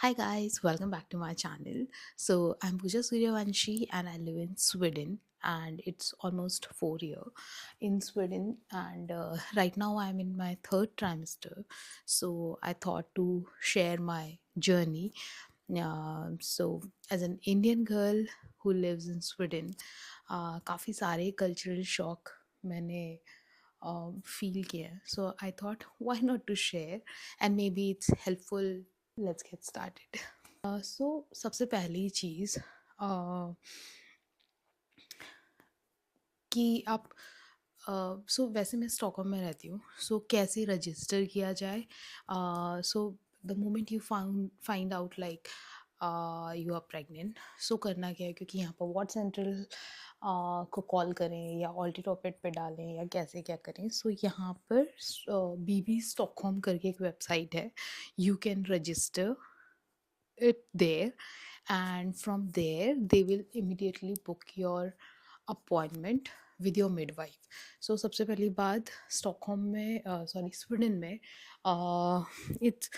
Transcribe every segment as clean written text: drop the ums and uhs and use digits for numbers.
Hi guys, welcome back to my channel. So I'm Pooja Suryavanshi and I live in Sweden and it's almost 4 year in Sweden and right now I'm in my third trimester. So I thought to share my journey. So as an Indian girl who lives in Sweden, काफ़ी सारे cultural shock मैंने feel किया है. So I thought why not to share and maybe it's helpful. Let's get started. So सबसे पहली चीज़ कि आप सो वैसे मैं स्टॉकहोम में रहती हूँ. सो कैसे रजिस्टर किया जाए. So the moment you find out like you are pregnant, so करना क्या है, क्योंकि यहाँ पर वॉट सेंट्रल को कॉल करें या ऑल्टीटॉपेड पे डालें या कैसे क्या करें. सो यहाँ पर बीबी स्टॉकहोम करके एक वेबसाइट है. You can register it there, and from there they will immediately book your appointment with your midwife. So सबसे पहली बात, स्टॉकहोम में सॉरी स्वीडन में इट्स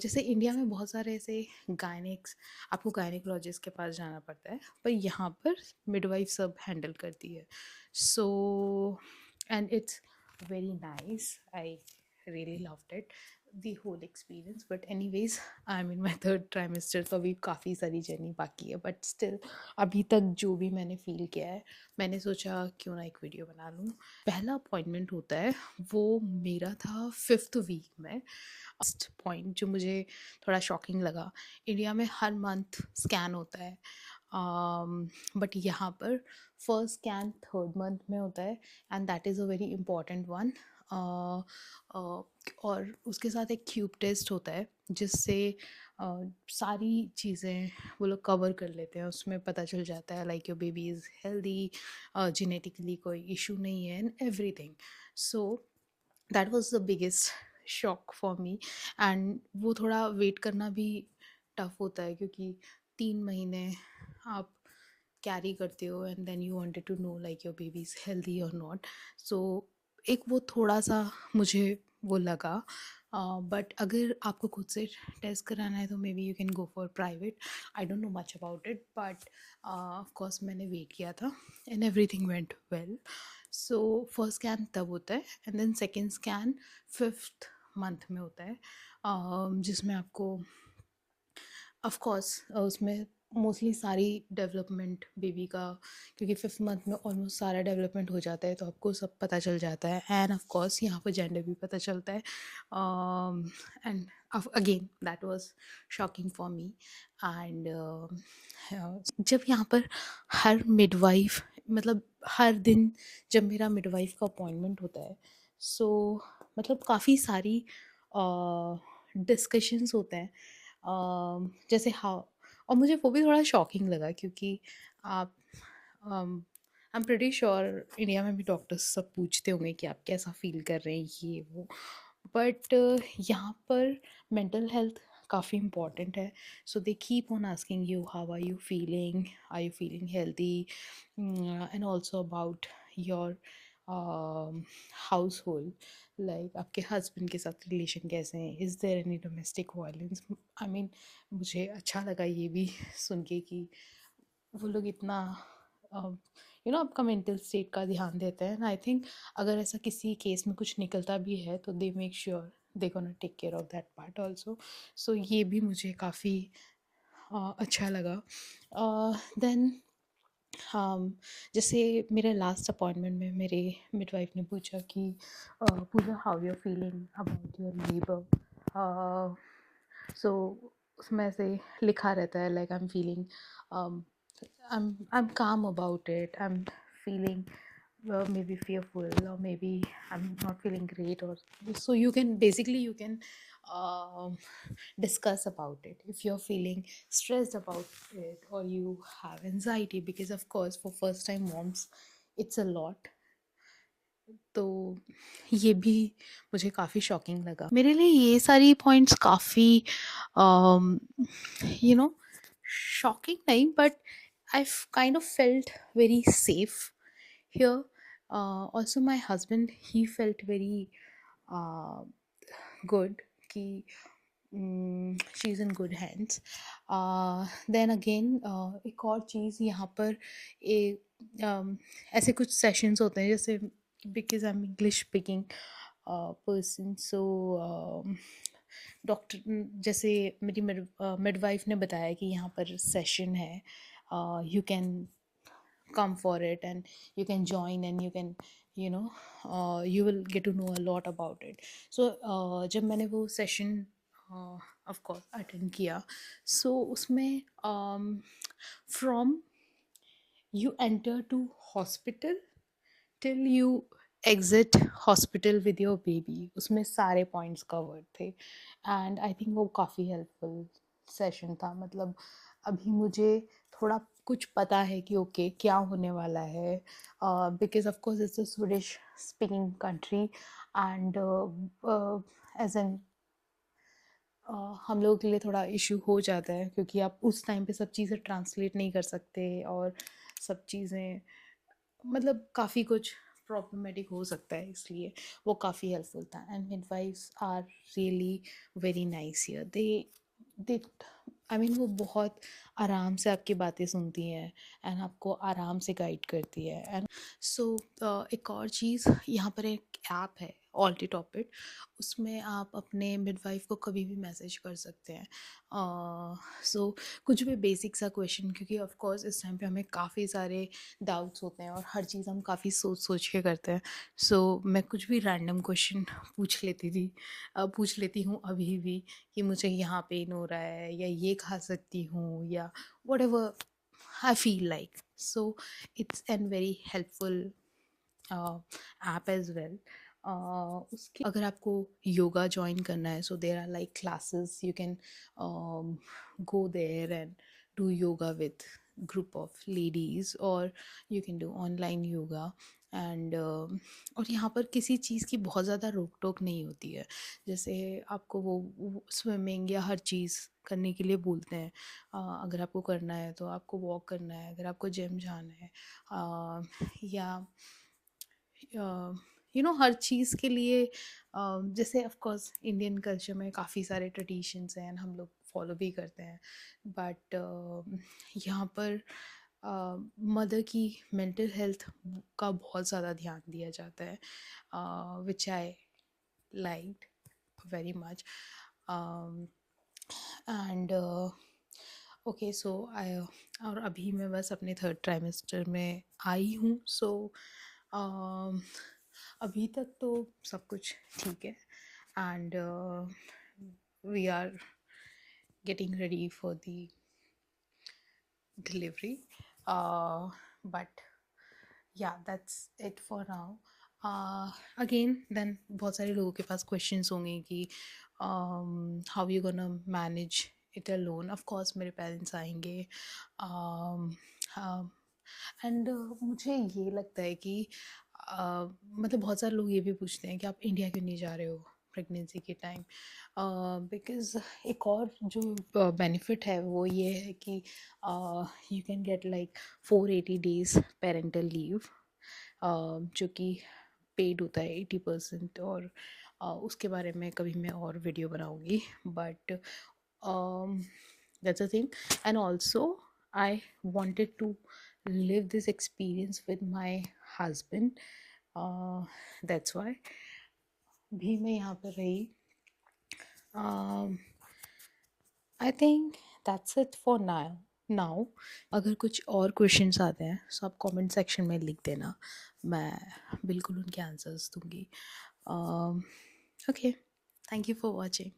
जैसे इंडिया में बहुत सारे ऐसे गायनिक्स, आपको गायनिकोलॉजिस्ट के पास जाना पड़ता है, पर यहाँ पर मिडवाइफ सब हैंडल करती है. So and it's very nice. I really loved it, the whole experience. But anyways, I'm in my third trimester, तो अभी काफ़ी सारी जर्नी बाकी है, बट स्टिल अभी तक जो भी मैंने फील किया है, मैंने सोचा क्यों ना एक वीडियो बना लूँ. पहला अपॉइंटमेंट होता है वो मेरा था 5th वीक में. फर्स्ट पॉइंट जो मुझे थोड़ा शॉकिंग लगा, इंडिया में हर मंथ स्कैन होता है, बट यहाँ पर फर्स्ट स्कैन थर्ड मंथ में होता है and that is a very important one. और उसके साथ एक क्यूब टेस्ट होता है जिससे सारी चीज़ें वो लोग कवर कर लेते हैं. उसमें पता चल जाता है like your baby is healthy, genetically कोई इशू नहीं है and everything. So that was the biggest shock for me. And वो थोड़ा वेट करना भी टफ होता है, क्योंकि 3 महीने आप कैरी करते हो and then you wanted to know like your baby is healthy और नॉट. सो एक वो थोड़ा सा मुझे वो लगा. बट अगर आपको खुद से टेस्ट कराना है तो may be you can go for private. I don't know much about it, but of course मैंने वेट किया था and everything went well. So first scan तब होता है and then second scan 5th month में होता है, जिसमें आपको ऑफ कोर्स उसमें मोस्टली सारी डेवलपमेंट बेबी का, क्योंकि 5th मंथ में ऑलमोस्ट सारा डेवलपमेंट हो जाता है तो आपको सब पता चल जाता है. एंड ऑफ कोर्स यहाँ पर जेंडर भी पता चलता है. And again that was shocking for me. And जब यहाँ पर हर मिडवाइफ, मतलब हर दिन जब मेरा मिडवाइफ का अपॉइंटमेंट होता है, सो मतलब काफ़ी सारी डिस्कशंस होते हैं. जैसे हाँ, और मुझे वो भी थोड़ा शॉकिंग लगा, क्योंकि आप I am pretty sure India में भी डॉक्टर्स सब पूछते होंगे कि आप कैसा फील कर रहे हैं ये वो, बट यहाँ पर मेंटल हेल्थ काफ़ी इम्पॉर्टेंट है. So they keep on asking you how are you feeling healthy, and also about your household, like आपके हस्बैंड के साथ रिलेशन कैसे हैं, is there any domestic violence. I mean मुझे अच्छा लगा ये भी सुन के कि वो लोग इतना आपका मेंटल स्टेट का ध्यान देते हैं. आई थिंक अगर ऐसा किसी केस में कुछ निकलता भी है तो they make sure they gonna take care of that part also. So ये भी मुझे काफ़ी अच्छा लगा. देन जैसे मेरे लास्ट अपॉइंटमेंट में मेरे मिडवाइफ ने पूछा कि Pooja how you are feeling about your labour. So उसमें ऐसे लिखा रहता है like I am feeling, I'm calm about it. I'm feeling maybe fearful, or maybe I'm not feeling great, or so you can um, discuss about it if you're feeling stressed about it or you have anxiety, because of course for first time moms it's a lot. तो ये भी मुझे काफ़ी shocking लगा. मेरे लिए ये सारी पॉइंट्स काफ़ी यू नो शॉकिंग नहीं, but I kind of felt very safe here. Also my husband he felt very good कि she is in good hands. Then again एक और चीज़ यहाँ पर ऐसे कुछ सेशंस होते हैं जैसे, because I am English speaking person, so doctor जैसे मेरी मिडवाइफ ने बताया कि यहाँ पर सेशन है, you can come for it and you can join and you can, you know, you will get to know a lot about it. So जब मैंने वो सेशन ऑफ कोर्स अटेंड किया, सो उसमें from you enter to hospital till you exit hospital with your baby, उसमें सारे points covered थे. And I think वो काफ़ी हेल्पफुल सेशन था. मतलब अभी मुझे थोड़ा कुछ पता है कि ओके क्या होने वाला है, because of course it's a Swedish speaking country. And as an हम लोगों के लिए थोड़ा इशू हो जाता है क्योंकि आप उस टाइम पे सब चीज़ें ट्रांसलेट नहीं कर सकते, और सब चीज़ें मतलब काफ़ी कुछ प्रॉब्लमेटिक हो सकता है, इसलिए वो काफ़ी हेल्पफुल था. And midwives are really very nice here. They I mean वो बहुत आराम से आपकी बातें सुनती हैं एंड आपको आराम से गाइड करती है. एंड सो एक और चीज़, यहाँ पर एक ऐप है ऑल्टी टॉपिक, उसमें आप अपने मिडवाइफ को कभी भी मैसेज कर सकते हैं. सो कुछ भी बेसिक सा क्वेश्चन, क्योंकि ऑफ कोर्स इस टाइम पे हमें काफ़ी सारे डाउट्स होते हैं और हर चीज़ हम काफ़ी सोच सोच के करते हैं. सो मैं कुछ भी रैंडम क्वेश्चन पूछ लेती हूँ अभी भी, कि मुझे यहाँ पेन हो रहा है या ये खा सकती हूँ या whatever I feel like. So it's an very helpful app as well. उसके अगर आपको योगा ज्वाइन करना है, so there are like classes, you can go there and do yoga with group of ladies, or you can do online yoga. And और यहाँ पर किसी चीज़ की बहुत ज़्यादा रोक टोक नहीं होती है. जैसे आपको वो स्विमिंग या हर चीज़ करने के लिए बोलते हैं. अगर आपको करना है तो आपको वॉक करना है, अगर आपको जिम जाना है, या हर चीज़ के लिए, जैसे ऑफ कोर्स इंडियन कल्चर में काफ़ी सारे ट्रेडिशंस हैं and हम लोग फॉलो भी करते हैं. बट यहाँ पर मदर की मेंटल हेल्थ का बहुत ज़्यादा ध्यान दिया जाता है, which I liked very much. And okay, so I, और अभी मैं बस अपने थर्ड ट्राइमेस्टर में आई हूँ. सो अभी तक तो सब कुछ ठीक है. And we are getting ready for the delivery. But yeah that's it for now. Again then बहुत सारे लोगों के पास क्वेश्चंस होंगे कि how you gonna manage it alone. Of course मेरे पेरेंट्स आएंगे. एंड मुझे ये लगता है कि मतलब बहुत सारे लोग ये भी पूछते हैं कि आप इंडिया क्यों नहीं जा रहे हो प्रेगनेंसी के टाइम. बिकॉज़ एक और जो बेनिफिट है वो ये है कि you can get like 480 days parental leave, जो कि पेड होता है 80%. और उसके बारे में कभी मैं और वीडियो बनाऊंगी. But that's a thing. And also I wanted to live this experience with my husband. That's why भी मैं यहाँ पर रही. I think that's it for now. अगर कुछ और क्वेश्चंस आते हैं तो आप कमेंट सेक्शन में लिख देना, मैं बिल्कुल उनके आंसर्स दूंगी. Okay, thank you for watching.